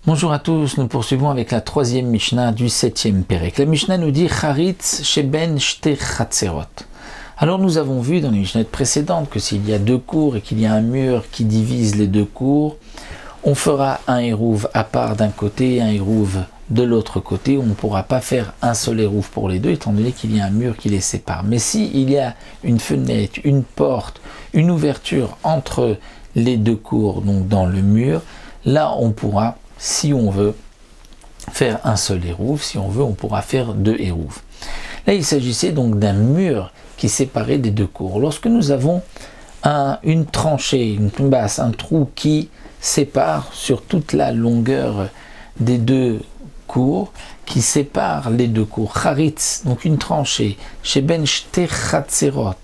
Bonjour à tous, nous poursuivons avec la troisième Mishnah du septième Pérek. La Mishnah nous dit Charitz sheben shte chatzerot. Alors nous avons vu dans les Mishnahs précédentes que s'il y a deux cours et qu'il y a un mur qui divise les deux cours, on fera un hérouv à part d'un côté et un hérouv de l'autre côté. On ne pourra pas faire un seul hérouv pour les deux étant donné qu'il y a un mur qui les sépare. Mais s'il y a une fenêtre, une porte, une ouverture entre les deux cours, donc dans le mur, là on pourra, si on veut, faire un seul hérouv. Si on veut, on pourra faire deux hérouv. Là, il s'agissait donc d'un mur qui séparait les deux cours. Lorsque nous avons une tranchée, une basse, un trou qui sépare sur toute la longueur des deux cours, qui sépare les deux cours, charitz, donc une tranchée, sheben shte chatzerot,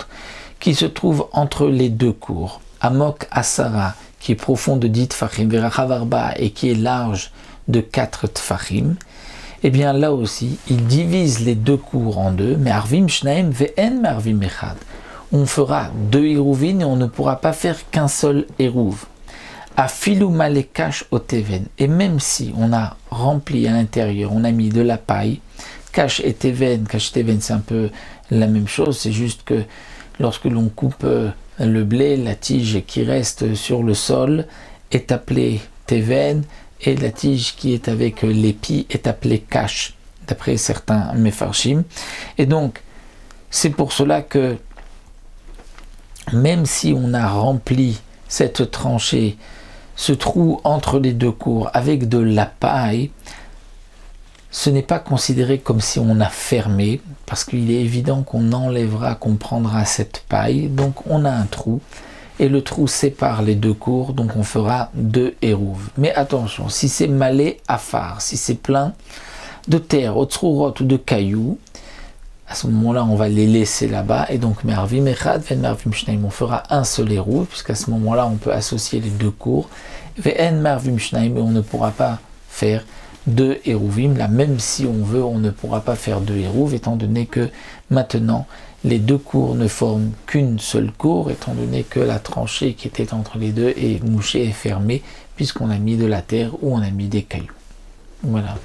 qui se trouve entre les deux cours, amok asara, qui est profond de 10 tfachim, verachavarba, et qui est large de 4 tfachim, et bien là aussi, il divise les deux cours en deux, mais arvim shnaim ve'en marvim echad. On fera deux hérouvin et on ne pourra pas faire qu'un seul hérouv. Afilu malekash oteven. Et même si on a rempli à l'intérieur, on a mis de la paille, kash et teven, c'est un peu la même chose, c'est juste que lorsque l'on coupe le blé, la tige qui reste sur le sol est appelée teven et la tige qui est avec l'épi est appelée kash, d'après certains mefarshim. Et donc, c'est pour cela que même si on a rempli cette tranchée, ce trou entre les deux cours avec de la paille, ce n'est pas considéré comme si on a fermé, parce qu'il est évident qu'on enlèvera, qu'on prendra cette paille, donc on a un trou, et le trou sépare les deux cours, donc on fera deux hérouves. Mais attention, si c'est malé à phare, si c'est plein de terre, otsrurot ou de cailloux, à ce moment-là, on va les laisser là-bas, et donc mervim echad, ven mervim shnaim, on fera un seul hérouv, puisqu'à ce moment-là, on peut associer les deux cours, ven mervim shnaim, et on ne pourra pas faire deux hérouvim. Là, même si on veut, on ne pourra pas faire deux hérouv, étant donné que maintenant, les deux cours ne forment qu'une seule cour, étant donné que la tranchée qui était entre les deux est mouchée et fermée, puisqu'on a mis de la terre ou on a mis des cailloux. Voilà.